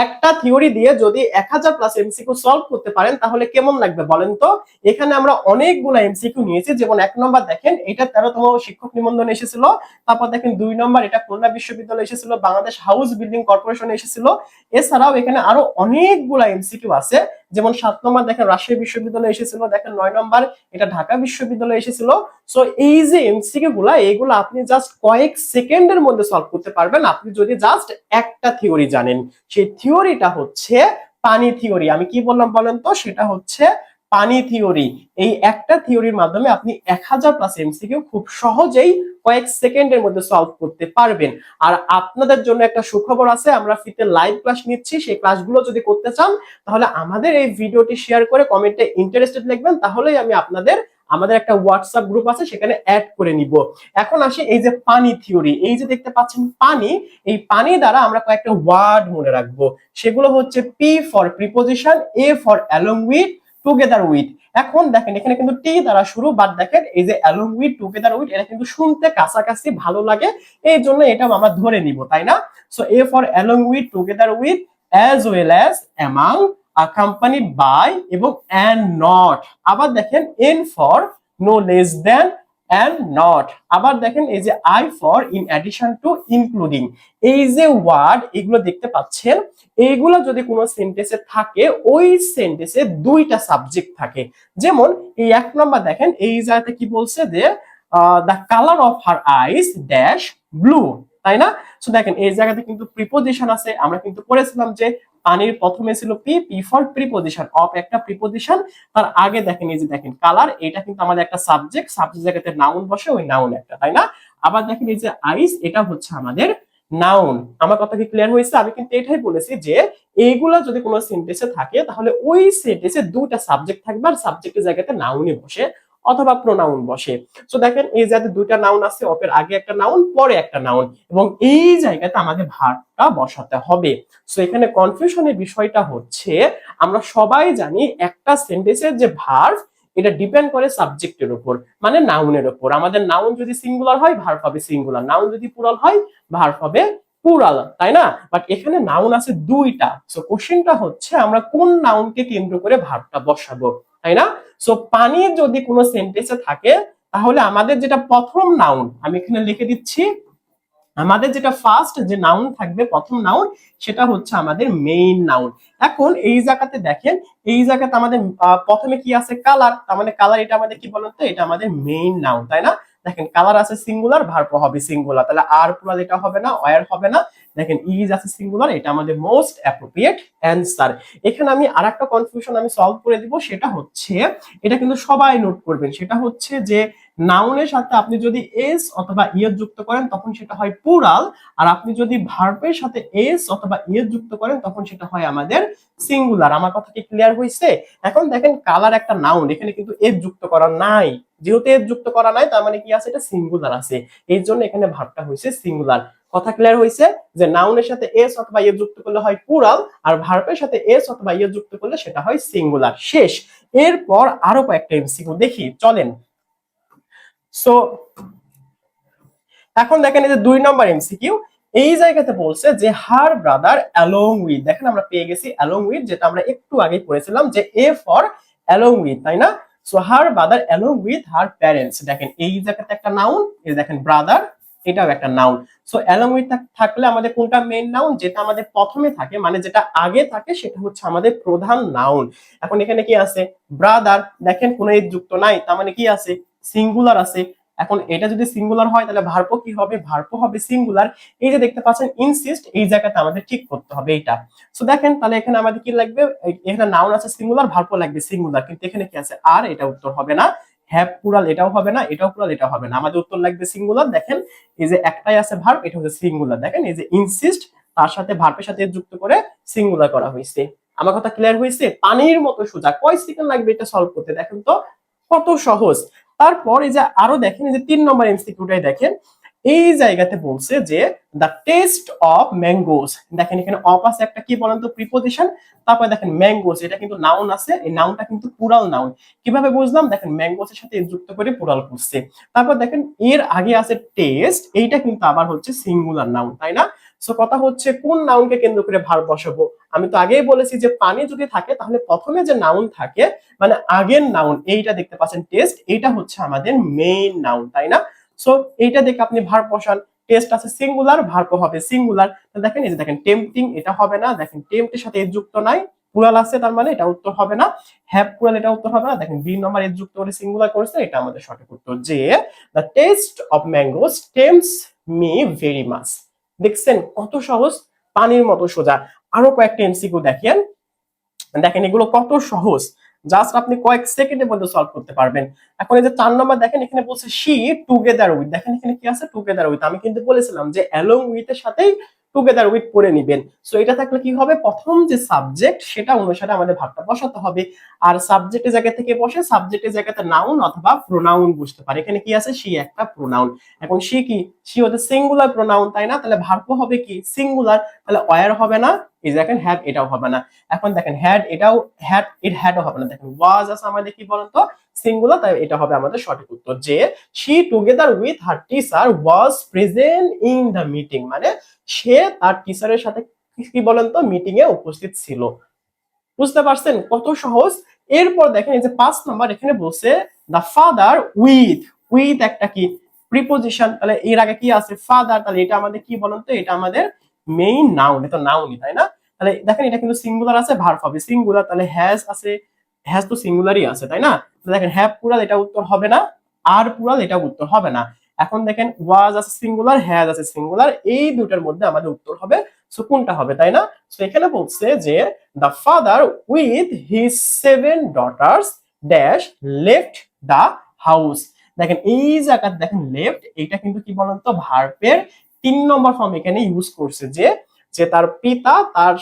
একটা থিওরি দিয়ে যদি 1000 প্লাস এমসিকিউ সলভ করতে পারেন তাহলে কেমন লাগবে বলেন তো। এখানে আমরা অনেকগুলো এমসিকিউ নিয়েছি, যেমন 1 নম্বর দেখেন এটা 13তম শিক্ষক নিবন্ধনে এসেছিল, তারপর দেখেন 2 নম্বর এটা খুলনা বিশ্ববিদ্যালয়ে এসেছিল, বাংলাদেশ হাউস বিল্ডিং কর্পোরেশনে এসেছিল। এছাড়াও এখানে আরো অনেকগুলো এমসিকিউ আছে, যেমন 7 নম্বর দেখেন রাজশাহী বিশ্ববিদ্যালয়ে এসেছিল, দেখেন 9 নম্বর এটা ঢাকা বিশ্ববিদ্যালয়ে এসেছিল। সো এই যে এমসিকিউ গুলা এগুলো আপনি জাস্ট কয়েক সেকেন্ডের মধ্যে সলভ করতে পারবেন আপনি যদি জাস্ট একটা থিওরি জানেন। সেই থিওরিটা হচ্ছে পানি থিওরি। আমি কি বললাম বলেন তো, সেটা হচ্ছে পানি থিওরি। এই একটা থিওরির মাধ্যমে আপনি 1000 প্লাস এমসিকিউ খুব সহজেই কয়েক সেকেন্ডের মধ্যে সলভ করতে পারবেন। আর আপনাদের জন্য একটা সুখবর আছে, আমরা ফ্রিতে লাইভ ক্লাস নিচ্ছি। সেই ক্লাসগুলো যদি করতে চান তাহলে আমাদের এই ভিডিওটি শেয়ার করে কমেন্টে ইন্টারেস্টেড লিখবেন, তাহলেই আমি আমাদের একটা হোয়াটসঅ্যাপ গ্রুপ আছে সেখানে অ্যাড করে নিব। এখন আসি এই যে পানি থিওরি, এই যে দেখতে পাচ্ছেন পানি, এই পানি দ্বারা আমরা কয়েকটা ওয়ার্ড মনে রাখবো। সেগুলো হচ্ছে P for preposition, A for along with, together with. এখন দেখেন এখানে কিন্তু টি দ্বারা শুরু, বাট দেখেন এই যে অ্যালং উইথ, টুগেদার উইথ এটা কিন্তু শুনতে কাছাকাছি ভালো লাগে, এই জন্য এটা আমরা ধরে নিব, তাই না? So A for along with, together with, as well as, among, accompanied by এবং and not। আবার দেখেন n for no less than and not। আবার দেখেন এই যে I for in addition to, including। এই যে ওয়ার্ড এগুলো দেখতে পাচ্ছেন, এইগুলো যদি কোনো সেন্টেন্সে থাকে ওই সেন্টেন্সে দুইটা সাবজেক্ট থাকে। যেমন এই 1 নম্বর দেখেন এই জায়গাতে কি বলছে যে the colour of her ice dash blue, তাই না? সো দেখেন এই জায়গাতে কিন্তু প্রিপোজিশন আছে, আমরা কিন্তু পড়েছিলাম যে পানির প্রথমে ছিল P, P for preposition, of একটা প্রিপোজিশন, তার আগে দেখেন এই যে দেখেন কালার, এটা কিন্তু আমাদের একটা সাবজেক্ট, সাবজেক্ট জায়গাতে নাউন বসে, ওই নাউন একটা, তাই না? আবার দেখেন এই যে আইস, এটা হচ্ছে আমাদের নাউন। আমার কথা কি ক্লিয়ার হয়েছে? আমি কিন্তু এটাই বলেছি যে এইগুলা যদি কোনো সেন্টেন্সে থাকে তাহলে ওই সেন্টেন্সে দুইটা সাবজেক্ট থাকবে, আর সাবজেক্টের জায়গাতে নাউনই বসে অথবা প্রোনাউন বসে। সো দেখেন এই জায়গাতে দুইটা নাউন আছে, অপের আগে একটা নাউন পরে একটা নাউন, এবং এই জায়গাতে আমাদের ভার্বটা বসাতে হবে। সো এখানে কনফিউশনের বিষয়টা হচ্ছে আমরা সবাই জানি একটা সেন্টেন্সের যে ভার্ব এটা ডিপেন্ড করে সাবজেক্টের উপর, মানে নাউনের উপর। আমাদের নাউন যদি সিঙ্গুলার হয় ভার্ব হবে সিঙ্গুলার, নাউন যদি প্লুরাল হয় ভার্ব হবে প্লুরাল, তাই না? বাট এখানে নাউন আছে দুইটা। সো কোশ্চেনটা হচ্ছে আমরা কোন নাউনকে কেন্দ্র করে ভার্বটা বসাবো, তাই না? সো পানি যদি কোনো সেন্টেন্সে থাকে তাহলে আমাদের যেটা প্রথম নাউন, আমি এখানে লিখে দিচ্ছি, আমাদের যেটা ফার্স্ট যে নাউন থাকবে, প্রথম নাউন, সেটা হচ্ছে আমাদের মেইন নাউন। এখন এই জায়গাতে দেখেন, এই জায়গাতে আমাদের প্রথমে কি আছে, কালার। তার মানে কালার এটা আমাদের কি বলেন তো, এটা আমাদের মেইন নাউন, তাই না? দেখেন কালার আছে সিঙ্গুলার, ভার্ব হবে সিঙ্গুলার, তাহলে আর প্লুরাল এটা হবে না, ওয়্যার হবে না। দেখেন ইজ আছে সিঙ্গুলার, এটা আমাদের মোস্ট অ্যাপ্রোপ্রিয়েট অ্যানসার। এখানে আমি আরেকটা কনফিউশন আমি সলভ করে দিব, সেটা হচ্ছে, এটা কিন্তু সবাই নোট করবেন, সেটা হচ্ছে যে নাউনের সাথে আপনি যদি এস অথবা ইয়ের যুক্ত করেন তখন সেটা হয় প্লুরাল, আর আপনি যদি ভার্বের সাথে এস অথবা ইয়ের যুক্ত করেন তখন সেটা হয় আমাদের সিঙ্গুলার। আমার কথা কি ক্লিয়ার হয়েছে? এখন দেখেন কালার একটা নাউন, এখানে কিন্তু এস যুক্ত করা নাই, যেহেতু এস যুক্ত করা নাই তার মানে কি আছে, এটা সিঙ্গুলার আছে, এই জন্য এখানে ভার্বটা হয়েছে সিঙ্গুলার। কথা ক্লিয়ার হয়েছে যে নাউনের সাথে এস অথবা ইয়ে যুক্ত করলে হয় প্লুরাল, আর ভার্বের সাথে এস অথবা ইয়ে যুক্ত করলে সেটা হয় সিঙ্গুলার। শেষ। এরপর আরো কয়েকটা এমসিকিউ দেখি, চলেন। সো এখন দেখেন এই যে 2 নম্বর এমসিকিউ, এই জায়গাতে বলছে যে হার ব্রাদার অ্যালং উইথ, দেখেন আমরা পেয়ে গেছি অ্যালং উইথ, যেটা আমরা একটু আগে পড়েছিলাম যে এ ফর অ্যালং উইথ, তাই না? So her brother along with her parents, দেখেন এই জায়গাতে একটা নাউন, এই দেখেন ব্রাদার, এটাও একটা নাউন। সো অ্যালং উইথ থাকলে আমাদের কোনটা মেইন নাউন, যেটা আমাদের প্রথমে থাকে, মানে যেটা আগে থাকে সেটা হচ্ছে আমাদের প্রধান নাউন। এখন এখানে কি আছে, ব্রাদার, দেখেন কোনো এর যুক্ত নাই, তার মানে কি আছে, সিঙ্গুলার আছে। এখন এটা যদি সিঙ্গুলার হয় তাহলে ভার্ব কি হবে, ভার্ব হবে সিঙ্গুলার। এই যে দেখতে পাচ্ছেন ইনসিস্ট, এই জায়গাতে আমাদের ঠিক করতে হবে এইটা। সো দেখেন তাহলে এখানে আমাদের কি লাগবে, এখানে নাউন আছে সিঙ্গুলার, ভার্ব লাগবে সিঙ্গুলার, কিন্তু এখানে কি আছে আর, এটা উত্তর হবে না। হ্যাভ প্লুরাল, এটাও হবে না, এটাও প্লুরাল, এটাও হবে না, আমাদের উত্তর লাগবে সিঙ্গুলার। দেখেন এই যে একটাই আছে ভার্ব, এটা হচ্ছে সিঙ্গুলার। দেখেন এই যে ইনসিস্ট, তার সাথে ভার্বের সাথে যুক্ত করে সিঙ্গুলার করা হয়েছে। আমার কথা ক্লিয়ার হয়েছে? পানির মতো সোজা, কয় সেকেন্ড লাগবে এটা সলভ করতে, দেখেন তো কত সহজ। তারপর এই যে আরো দেখেন, এই যে 3 নম্বর এমসিকিউটাই দেখেন, এই জায়গাতে বলছে যে দ্য টেস্ট অফ ম্যাঙ্গোস, দেখেন এখানে অফ আছে একটা, কি বলেন তো, প্রিপোজিশন। তারপর দেখেন ম্যাঙ্গোস, এটা কিন্তু নাউন আছে, এই নাউনটা কিন্তু প্লুরাল নাউন। কিভাবে বুঝলাম, দেখেন ম্যাঙ্গোস এর সাথে যুক্ত করে প্লুরাল করছে। তারপর দেখেন এর আগে আছে টেস্ট, এইটা কিন্তু আবার হচ্ছে সিঙ্গুলার নাউন, তাই না? সো কথা হচ্ছে কোন নাউনকে কেন্দ্র করে ভার্ব বসাবো। আমি তো আগেই বলেছি যে পানি যদি থাকে তাহলে প্রথমে যে নাউন থাকে মানে আগের নাউন, এইটা দেখতে পাচ্ছেন টেস্ট, এইটা হচ্ছে আমাদের মেইন নাউন, তাই না? সো এইটা দেখে আপনি ভার্ব বসান। টেস্ট আছে সিঙ্গুলার, ভার্ব হবে সিঙ্গুলার। দেখেন এই যে দেখেন টেম্পটিং, এটা হবে না। দেখেন টেম্পটের সাথে এর যুক্ত নাই, প্লুরাল আছে, তার মানে এটা উত্তর হবে না। হ্যাভ প্লুরাল, এটা উত্তর হবে না। দেখেন বি নাম্বার এর যুক্ত করে সিঙ্গুলার করেছে, এটা আমাদের সঠিক উত্তর যে the test of mangoes tempts me very much. দেখছেন কত সহজ, পানির মতো সোজা। আরো কয়েকটা এমসিকিউ দেখেন, দেখেন এগুলো কত সহজ, জাস্ট আপনি কয়েক সেকেন্ডের মধ্যে সলভ করতে পারবেন। এখন এই যে 4 নম্বর দেখেন, এখানে বলছে শি টুগেদার উইথ, দেখেন এখানে কি আছে টুগেদার উইথ। আমি কিন্তু বলেছিলাম যে অ্যালং উইথ এর সাথেই টুগেদার উইথ পড়ে নিবেন। সো এটা থাকলে কি হবে, প্রথম যে সাবজেক্ট সেটা অনুসারে আমাদের ভাবটা বসাতে হবে। আর সাবজেক্টের জায়গা থেকে বসে সাবজেক্টের জায়গাতে নাউন অথবা প্রোনাউন বুঝতে পারে। এখানে কি আছে, শি একটা প্রোনাউন। এখন শি কি, শি হচ্ছে সিঙ্গুলার প্রোনাউন, তাই না? তাহলে ভার্ব হবে কি সিঙ্গুলার, তাহলে ওয়্যার হবে না। এই দেখেন হ্যাভ, এটাও হবে না। এখন দেখেন হ্যাড, এটাও হ্যাড, এর হ্যাডও হবে না। দেখেন ওয়াজ আছে আমাদের কি বলেন তো সিঙ্গুলার, তাই এটা হবে আমাদের সঠিক উত্তর যে she together with her teacher was present in the meeting, মানে সে তার টিচারের সাথে কি বলেন তো মিটিং এ উপস্থিত ছিল। বুঝতে পারছেন কত সহজ। এরপর দেখেন এই যে 5 নাম্বার, এখানে বলছে দা ফাদার উইথ, উইথ একটা কি প্রিপোজিশন, তাহলে এর আগে কি আছে ফাদার, তাহলে এটা আমাদের কি বলেন তো, এটা আমাদের মেইন নাউন, এটা নাউনই, তাই না? তাহলে দেখেন এটা কিন্তু সিঙ্গুলার আছে, ভার্ব হবে সিঙ্গুলার, তাহলে হ্যাজ আছে, হ্যাজ তো সিঙ্গুলারই আছে, তাই না? দেখেন হ্যাভ প্লুরাল, এটা উত্তর হবে না। আর প্লুরাল, এটা উত্তর হবে না। এখন দেখেন ওয়াজ আছে সিঙ্গুলার, হ্যাজ আছে সিঙ্গুলার, এই দুটার মধ্যে আমাদের উত্তর হবে। সো কোনটা হবে, তাই না? সো এখানে বলছে যে the father with his 7 daughters dash left the house। দেখেন এই জায়গাতে দেখেন লেফট, এটা কিন্তু কি বলেন তো ভার্বের 3 নম্বর ফর্ম এখানে ইউজ করছে যে যে তার পিতা তার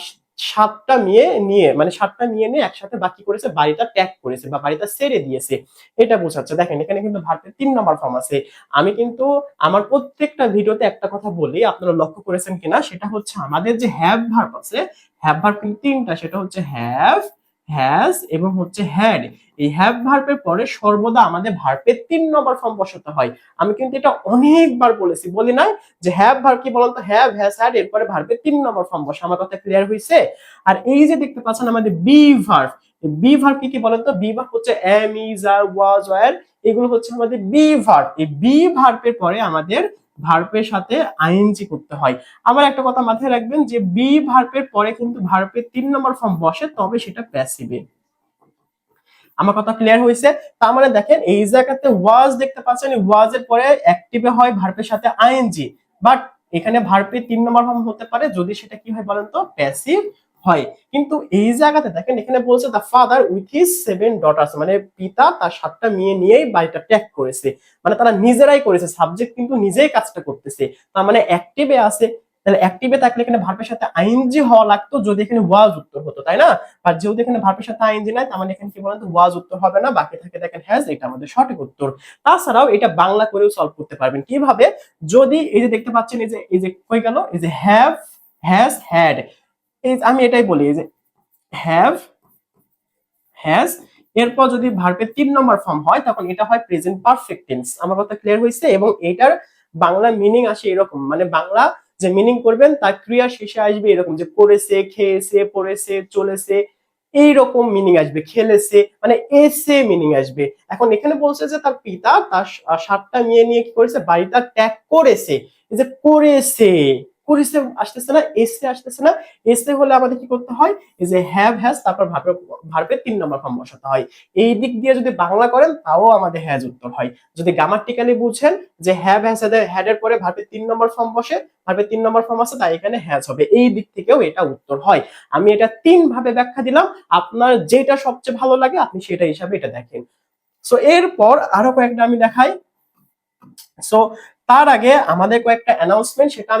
7টা মেয়ে নিয়ে, মানে 7টা মেয়ে নিয়ে একসাথে বাকি করেছে, বাড়িটা ত্যাগ করেছে বা বাড়িটা ছেড়ে দিয়েছে, এটা বোঝাচ্ছে। দেখেন এখানে কিন্তু ভার্বের 3 নম্বর ফর্ম আছে। আমি কিন্তু আমার প্রত্যেকটা ভিডিওতে একটা কথা বলি, আপনারা লক্ষ্য করেছেন কিনা, সেটা হচ্ছে আমাদের যে হ্যাভ ভার্ব আছে, হ্যাভ ভার্ব কিন্তু 3টা, সেটা হচ্ছে হ্যাভ, হ্যাজ এবং হচ্ছে হ্যাড। এই হ্যাভ ভার্বের পরে সর্বদা আমাদের ভার্বের 3 নম্বর ফর্ম বসাতে হয়। আমি কিন্তু এটা অনেকবার বলেছি, বলি নাই যে হ্যাভ ভার্ব কি বলতো, হ্যাভ, হ্যাজ, হ্যাড, এরপরে ভার্বের 3 নম্বর ফর্ম বসে। আমার কথা ক্লিয়ার হয়েছে? আর এই যে দেখতে পাচ্ছেন আমাদের বি ভার্ব, বি ভার্ব কি কি বলেন তো, বি ভার্ব হচ্ছে am, is, are, was, were, এগুলো হচ্ছে আমাদের বি ভার্ব। এই বি ভার্বের পরে আমাদের ভার্বের সাথে আইএনজি করতে হয়। আবার একটা কথা মাথায় রাখবেন যে বি ভার্বের পরে কিন্তু ভার্বের 3 নম্বর ফর্ম বসে, তবে সেটা প্যাসিভে। আমার কথা ক্লিয়ার হয়েছে? তার মানে দেখেন এই জায়গাতে ওয়াজ দেখতে পাচ্ছেন, ওয়াজ এর পরে অ্যাক্টিভে হয় ভার্বের সাথে আইএনজি, বাট এখানে ভার্বের 3 নম্বর ফর্ম হতে পারে যদি সেটা কি হয় বলেন তো প্যাসিভ হয়। কিন্তু এই জায়গাতে দেখেন এখানে বলছে the father with his 7 daughters, মানে পিতা তার 7টা মেয়ে নিয়েই বাড়িটা ত্যাগ করেছে, মানে তারা নিজেরাই করেছে, সাবজেক্ট কিন্তু নিজেই কাজটা করতেছে, তার মানে অ্যাক্টিভে আছে। তাহলে অ্যাক্টিভে থাকলে এখানে ভার্বের সাথে আইএনজি হওয়া লাগতো যদি এখানে ওয়াজ উত্তর হতো, তাই না? আর যেহেতু এখানে ভার্বের সাথে আইএনজি নাই, তার মানে এখানে কি বলেন তো ওয়াজ উত্তর হবে না, বাকি থাকে দেখেন হ্যাজ, এটা আমাদের সঠিক উত্তর। তাছাড়াও এটা বাংলা করেও সলভ করতে পারবেন কিভাবে, যদি এই যে দেখতে পাচ্ছেন এই যে কই গেল, এই যে হ্যাভ, হ্যাজ, হ্যাড, এই আমি এটাই বলি, এই যে হ্যাভ, হ্যাজ, এরপর যদি ভার্বের 3 নম্বর ফর্ম হয় তখন এটা হয় প্রেজেন্ট পারফেক্ট টেন্স। আমার কথা ক্লিয়ার হয়েছে? এবং এটার বাংলা মিনিং আসে এরকম, মানে বাংলা যে মিনিং করবেন তার ক্রিয়া শেষে আসবে এরকম যে করেছে, খেয়েছে, পড়েছে, চলেছে, এইরকম মিনিং আসবে, খেলেছে, মানে এসে মিনিং আসবে। এখন এখানে বলছে যে তার পিতা তার 7টা মেয়ে নিয়ে কি করেছে, বাড়িটা ত্যাগ করেছে। এই যে করেছে, করেছে আসতেছে না, এসে আসতেছে না, এসে হলে আমাদের কি করতে হয়, এই যে হ্যাভ, হ্যাজ, তারপর ভার্বের 3 নম্বর ফর্ম বসাতে হয়। এই দিক দিয়ে যদি বাংলা করেন তাও আমাদের হ্যাজ উত্তর হয়। যদি গ্রামাটিক্যালি বুঝেন যে হ্যাভ, হ্যাজ, হ্যাড এর পরে ভার্বের 3 নম্বর ফর্ম বসে, ভার্বের 3 নম্বর ফর্ম আছে, তাই এখানে হ্যাজ হবে, এই দিক থেকেও এটা উত্তর হয়। আমি এটা 3 ভাবে ব্যাখ্যা দিলাম, আপনার যেটা সবচেয়ে ভালো লাগে আপনি সেটা হিসাবে এটা দেখেন। সো এরপর আরো কয়েকটা আমি দেখাই। সো তার আগে আমাদের কয়েকটা অ্যানাউন্সমেন্ট, সেটা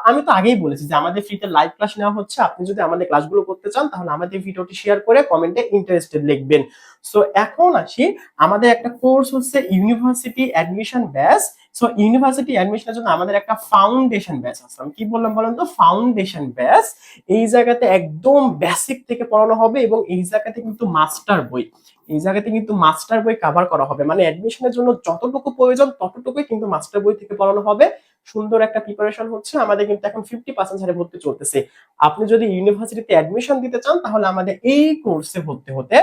আমি তো আগেই বলেছি যে আমাদের ফ্রিতে লাইভ ক্লাস নেওয়া হচ্ছে। আপনি যদি আমাদের ক্লাসগুলো করতে চান তাহলে আমাদের ভিডিওটি শেয়ার করে কমেন্টে ইন্টারেস্টেড লিখবেন। সো এখন আসি, আমাদের একটা কোর্স হচ্ছে university admission batch. So university অ্যাডমিশনের জন্য আমাদের একটা ফাউন্ডেশন ব্যাচ আছে। আমি কি বললাম বলেন তো, ফাউন্ডেশন ব্যাচ। এই জায়গাতে একদম বেসিক থেকে পড়ানো হবে এবং এই জায়গাতে কিন্তু মাস্টার বই, এই জায়গাতে কিন্তু মাস্টার বই কভার করা হবে, মানে অ্যাডমিশনের জন্য যতটুকু প্রয়োজন ততটুকুই কিন্তু মাস্টার বই থেকে পড়ানো হবে। সুন্দর একটা প্রিপারেশন হচ্ছে। আমাদের কিন্তু এখন 50% হারে ভর্তি চলতেছে। আপনি যদি ইউনিভার্সিটিতে অ্যাডমিশন দিতে চান তাহলে আমাদের এই কোর্সে ভর্তি হতে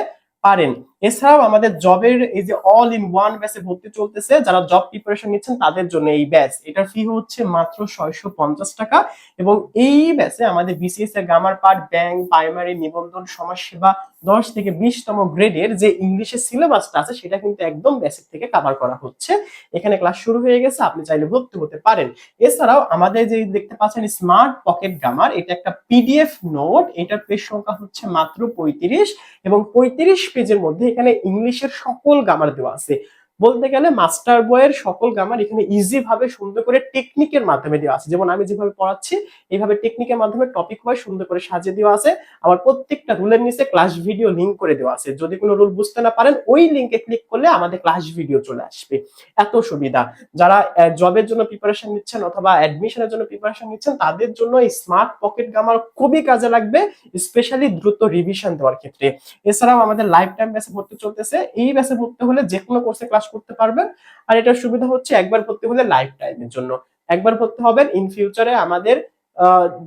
পারেন। এছাড়াও আমাদের জবের এই যে অল ইন ওয়ান ব্যাচে ভর্তি চলতেছে, যারা জব প্রিপারেশন নিচ্ছেন তাদের জন্য এই ব্যাচ, এটার ফি হচ্ছে মাত্র 650 টাকা। এবং এই ব্যাচে আমাদের বিসিএস এর গ্রামার পার্ট, ব্যাংক, প্রাইমারি, নিবন্ধন, সমাজসেবা 10 থেকে 20তম গ্রেডের যে ইংলিশের সিলেবাসটা আছে সেটা কিন্তু একদম বেসিক থেকে কভার করা হচ্ছে। এখানে ক্লাস শুরু হয়ে গেছে, আপনি চাইলে ভর্তি হতে পারেন। এছাড়াও আমাদের যে দেখতে পাচ্ছেন স্মার্ট পকেট গ্রামার, এটা একটা পিডিএফ নোট, এটার পেজ সংখ্যা হচ্ছে মাত্র 35 এবং 35 পেজের মধ্যে এখানে ইংলিশের সকল গ্রামার দেওয়া আছে। বলতে গেলে মাস্টার বইয়ের সকল গ্রামার এখানে ইজি ভাবে সুন্দর করে টেকনিকের মাধ্যমে দেওয়া আছে। যেমন আমি যেভাবে পড়াচ্ছি এইভাবে টেকনিকের মাধ্যমে টপিক ওয়াইজ সুন্দর করে সাজিয়ে দেওয়া আছে। আবার প্রত্যেকটা রুলের নিচে ক্লাস ভিডিও লিংক করে দেওয়া আছে। যদি কোনো রুল বুঝতে না পারেন ওই লিংকে ক্লিক করলে আমাদের ক্লাস ভিডিও চলে আসবে। এত সুবিধা। যারা জবের জন্য প্রিপারেশন নিচ্ছেন অথবা অ্যাডমিশনের জন্য প্রিপারেশন নিচ্ছেন তাদের জন্য এই স্মার্ট পকেট গ্রামার খুবই কাজে লাগবে, স্পেশালি দ্রুত রিভিশন দেওয়ার ক্ষেত্রে। এছাড়াও আমাদের লাইফ টাইম ব্যাচে ভর্তি চলতেছে। এই ব্যাচে ভর্তি হলে যে কোনো কোর্সে ক্লাস করতে পারবেন। আর এটার সুবিধা হচ্ছে একবার ভর্তি হলে লাইফ টাইমের জন্য। একবার ভর্তি হবেন, ইন ফিউচারে আমাদের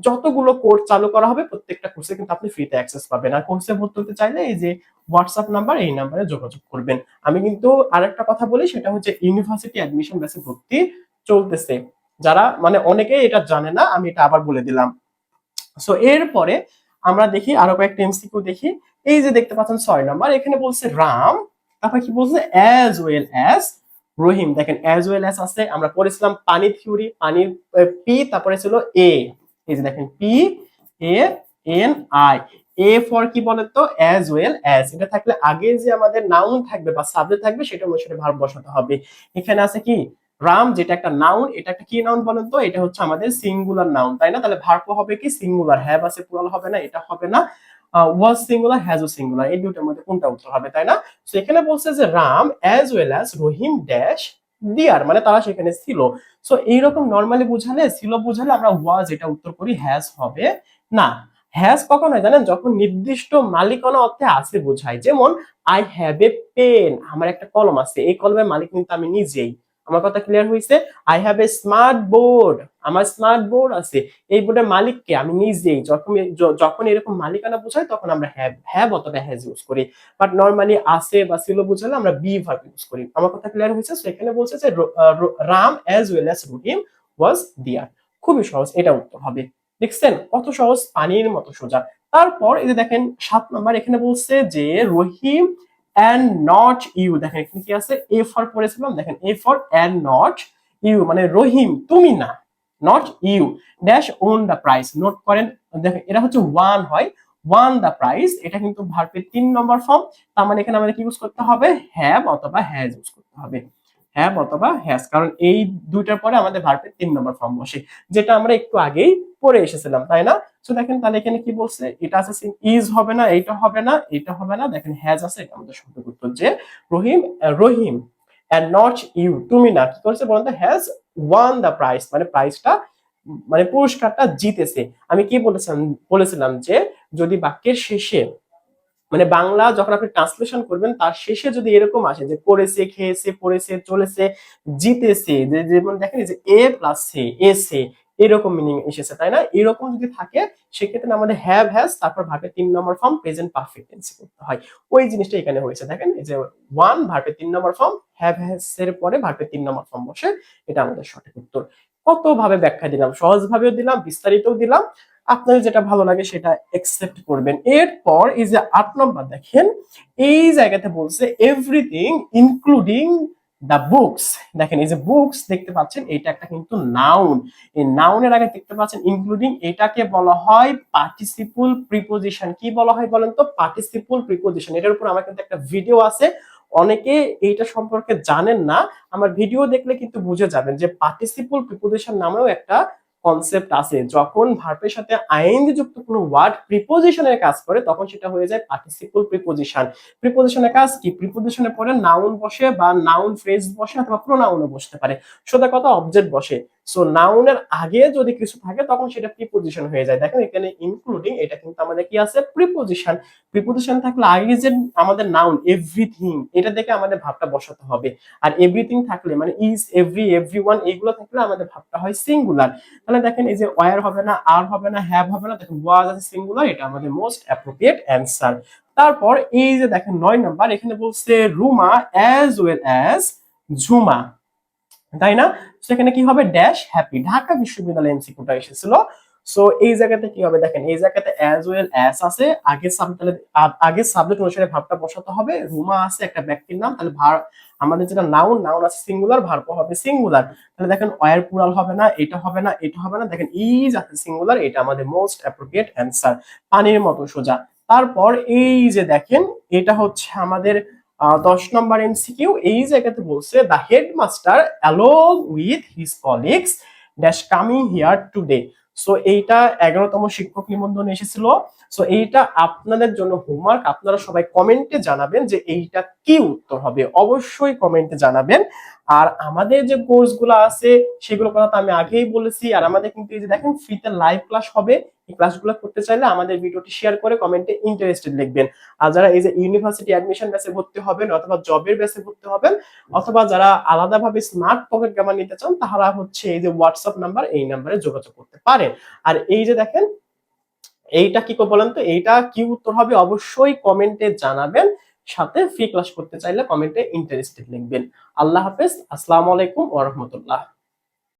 যতগুলো কোর্স চালু করা হবে প্রত্যেকটা কোর্সে কিন্তু আপনি ফ্রিতে অ্যাক্সেস পাবেন। আর কোর্সে ভর্তি হতে চাইলে এই যে হোয়াটসঅ্যাপ নাম্বার, এই নাম্বারে যোগাযোগ করবেন। আমি কিন্তু আরেকটা কথা বলি, সেটা হচ্ছে ইউনিভার্সিটি অ্যাডমিশন ব্যাচে ভর্তি চলতেছে। যারা মানে অনেকেই এটা জানে না, আমি এটা আবার বলে দিলাম। সো এরপরে আমরা দেখি আরো কয়েকটা এমসিকিউ দেখি। এই যে দেখতে পাচ্ছেন 6 নাম্বার, এখানে বলছে রাম, তারপর কি বলছে অ্যাজ ওয়েল অ্যাজ রহিম। দেখেন অ্যাজ ওয়েল অ্যাজ আছে, আমরা পড়েছিলাম পানি থিওরি, পানির পি, তারপরে ছিল এ, এই যে দেখেন P A N I, A for কি বলেন তো অ্যাজ ওয়েল অ্যাজ, এটা থাকলে আগে যে আমাদের নাউন থাকবে বা সাবজেক্ট থাকবে সেটা অনুসারে ভার্ব বসাতে হবে। এখানে আছে কি রাম, যেটা একটা নাউন, এটা একটা কি নাউন বলেন তো, এটা হচ্ছে আমাদের সিঙ্গুলার নাউন, তাই না? তাহলে ভার্ব হবে কি সিঙ্গুলার, হ্যাভ আছে প্লুরাল হবে না, এটা হবে না। ওয়াজ সিঙ্গুলার, হ্যাজ ও সিঙ্গুলার, এই দুটোর মধ্যে কোনটা উত্তর হবে, তাই না? তো এখানে বলছে যে রাম অ্যাজ ওয়েল অ্যাজ রহিম ড্যাশ দিয়ার, মানে তারা সেখানে ছিল। সো এইরকম নরমালি বুঝালে, ছিল বুঝালে আমরা ওয়াজ এটা উত্তর করি, হ্যাজ হবে না। হ্যাজ কখন হয় জানেন? যখন নির্দিষ্ট মালিকানা অর্থে আছে বোঝায়। যেমন আই হ্যাভ এ পেন, আমার একটা কলম আছে, এই কলমের মালিক কিন্তু আমি নিজেই। আমার কথা ক্লিয়ার হয়েছে? I have a smart board, আমার স্মার্ট বোর্ড আছে, এই বোর্ডের মালিক কে? আমি নিজেই। যখন এরকম মালিকানা বোঝায় তখন আমরা হ্যাভ অথবা হ্যাজ ইউজ করি। বাট নরমালি আছে বা ছিল বোঝালে আমরা বি ভার্ব ইউজ করি। আমার কথা ক্লিয়ার হয়েছে? সো এখানে বলছে যে রাম অ্যাজ ওয়েল অ্যাজ রহিম ওয়াজ দিয়ার। খুবই সহজ, এটা উত্তর হবে। দেখছেন কত সহজ, পানির মতো সোজা। তারপর এই যে দেখেন 7 নাম্বার, এখানে বলছে যে রহিম and not you, দেখেন এখানে কি আছে, এ ফর পড়েছিলাম, দেখেন এ ফর and not you, মানে রহিম তুমি না, not you dash on the price, note করেন। দেখেন এটা হচ্ছে ওয়ান হয়, ওয়ান দা প্রাইস, এটা কিন্তু ভার্বের 3 নম্বর ফর্ম। তার মানে এখানে আমাদের কি ইউজ করতে হবে? হ্যাভ অথবা হ্যাজ ইউজ করতে হবে, হ্যাভ অথবা হ্যাজ, কারণ এই দুইটার পরে আমাদের ভার্বের 3 নম্বর ফর্ম বসে, যেটা আমরা একটু আগেই পড়ে এসেছিলাম, তাই না? সো দেখেন তাহলে এখানে কি বলছে, এটা আছে ইজ হবে না, এইটা হবে না, এটা হবে না, দেখেন হ্যাজ আছে, এটা আমাদের সঠিক উত্তর। যে রহিম এন্ড নট ইউ, তুমি না, কি করেছে বলতো, হ্যাজ ওয়ান দা প্রাইজ, মানে প্রাইজটা মানে পুরস্কারটা জিতেছে। আমি কি বলেছিলাম যে যদি বাক্যের শেষে মানে বাংলা যখন আপনি ট্রান্সলেশন করবেন তার শেষে যদি এরকম আসে যে করেছে, খেয়েছে, পড়েছে, চলেছে, জিতেছে, যে যেমন দেখেন যে এ প্লাস সে, এসে, এরকম মিনিং এসেছে, তাই না? এরকম যদি থাকে সেক্ষেত্রে আমাদের হ্যাভ হ্যাজ তারপর ভার্বের 3 নম্বর ফর্ম প্রেজেন্ট পারফেক্ট টেন্সে করতে হয়। ওই জিনিসটা এখানে হয়েছে, দেখেন এই যে ওয়ান ভার্বের 3 নম্বর ফর্ম, হ্যাভ হ্যাজ এর পরে ভার্বের 3 নম্বর ফর্ম বসে, এটা আমাদের সঠিক উত্তর। কত ভাবে ব্যাখ্যা দিলাম, সহজ ভাবেও দিলাম, বিস্তারিতও দিলাম, আপনার যেটা ভালো লাগে সেটা একসেপ্ট করবেন। এরপর এই যে 8 নম্বর দেখেন, এই জায়গাতে বলছে এভরিথিং ইনক্লুডিং দা বুকস। দেখেন এই যে বুকস দেখতে পাচ্ছেন, এটা একটা কিন্তু নাউন। এই নাউনের আগে দেখতে পাচ্ছেন ইনক্লুডিং, এটাকে বলা হয় পার্টিসিপল প্রিপোজিশন। কি বলা হয় বলেন তো? Participle preposition. এটার উপর আমার কিন্তু একটা ভিডিও আছে, অনেকে এইটা সম্পর্কে জানেন না, আমার ভিডিও দেখলে কিন্তু বুঝে যাবেন যে পার্টিসিপল প্রিপোজিশন নামেও একটা কনসেপ্ট আছে, যখন ভার্বের সাথে আইএনজি যুক্ত কোনো ওয়ার্ড প্রিপোজিশনের কাজ করে তখন সেটা হয়ে যায় পার্টিসিপল প্রিপোজিশন। প্রিপোজিশনের কাজ কি? প্রিপোজিশনের পরে নাউন বসে বা নাউন ফ্রেজ বসে অথবা প্রোনাউনও বসতে পারে, সোজা কথা অবজেক্ট বসে। সো নাউনের আগে যদি কিছু থাকে তখন সেটা প্রিপোজিশন হয়ে যায়। দেখেন এখানে ইনক্লুডিং, এটা কিন্তু আমাদের কি আছে? প্রিপোজিশন। প্রিপোজিশন থাকলে আগে যে আমাদের নাউন এভরিথিং, এটা দেখে আমাদের ভাবটা বসাতে হবে। আর এভরিথিং থাকলে মানে ইজ, এভরি, এভরিওয়ান, এইগুলো থাকলে আমাদের ভাবটা হয় সিঙ্গুলার। তাহলে দেখেন এই যে ওয়্যার হবে না, আর হবে না, হ্যাভ হবে না, দেখেন ওয়াজ আছে সিঙ্গুলার, এটা আমাদের মোস্ট অ্যাপ্রোপ্রিয়েট অ্যান্সার। তারপর এই যে দেখেন 9 নাম্বার, এখানে বলছে Ruma as well as Jhuma, তাই না? সেখানে কি হবে? Dash happy. ঢাকা বিশ্ববিদ্যালয় এমসিকিউটা এসেছিল। সো এই জায়গাতে কি হবে? দেখেন এই জায়গাতে অ্যাজ ওয়েল অ্যাজ আছে, আগে সাবজেক্ট অনুসারে ভার্বটা বসাতে হবে। রুমা আছে একটা ব্যক্তির নাম, তাহলে আমাদের যেটা নাউন, নাউন আছে সিঙ্গুলার, ভার্ব হবে সিঙ্গুলার। তাহলে দেখেন ওয়্যার প্লুরাল হবে না, এটা হবে না, এটা হবে না, দেখেন ইজ আছে সিঙ্গুলার, এটা আমাদের মোস্ট অ্যাপ্রোপ্রিয়েট অ্যান্সার, পানির মতো সোজা। তারপর এই যে দেখেন এটা হচ্ছে আমাদের 10 নম্বর এমসিকিউ। এই জায়গাতে বলছে the headmaster along with his colleagues dash coming here today. So এইটা 11তম শিক্ষক নিবন্ধন এসেছিল। সো এইটা আপনাদের জন্য হোমওয়ার্ক, আপনারা সবাই কমেন্টে জানাবেন যে এইটা কি উত্তর হবে, অবশ্যই কমেন্টে জানাবেন। আর আমাদের যে কোর্সগুলো আছে সেগুলোর কথা তো আমি আগেই বলেছি। আর আমাদের কিন্তু এই যে দেখেন ফ্রিতে লাইভ ক্লাস হবে, এই ক্লাসগুলো করতে চাইলে আমাদের ভিডিওটি শেয়ার করে কমেন্টে ইন্টারেস্টেড লিখবেন। আর যারা এই যে ইউনিভার্সিটি অ্যাডমিশন ব্যাচে ভর্তি হবেন অথবা জবের ব্যাচে ভর্তি হবেন অথবা যারা আলাদাভাবে স্মার্ট পকেট গ্রামার নিতে চান তারা হচ্ছে এই যে হোয়াটসঅ্যাপ নাম্বার, এই নাম্বারে যোগাযোগ করতে পারেন। আর এই যে দেখেন এইটা কি বলেন তো, এইটা কি উত্তর হবে অবশ্যই কমেন্টে জানাবেন। সাথে ফ্রি ক্লাস করতে চাইলে কমেন্টে ইন্টারেস্টেড লিখবেন। আল্লাহ হাফেজ, আসসালামু আলাইকুম ওয়া রাহমাতুল্লাহ।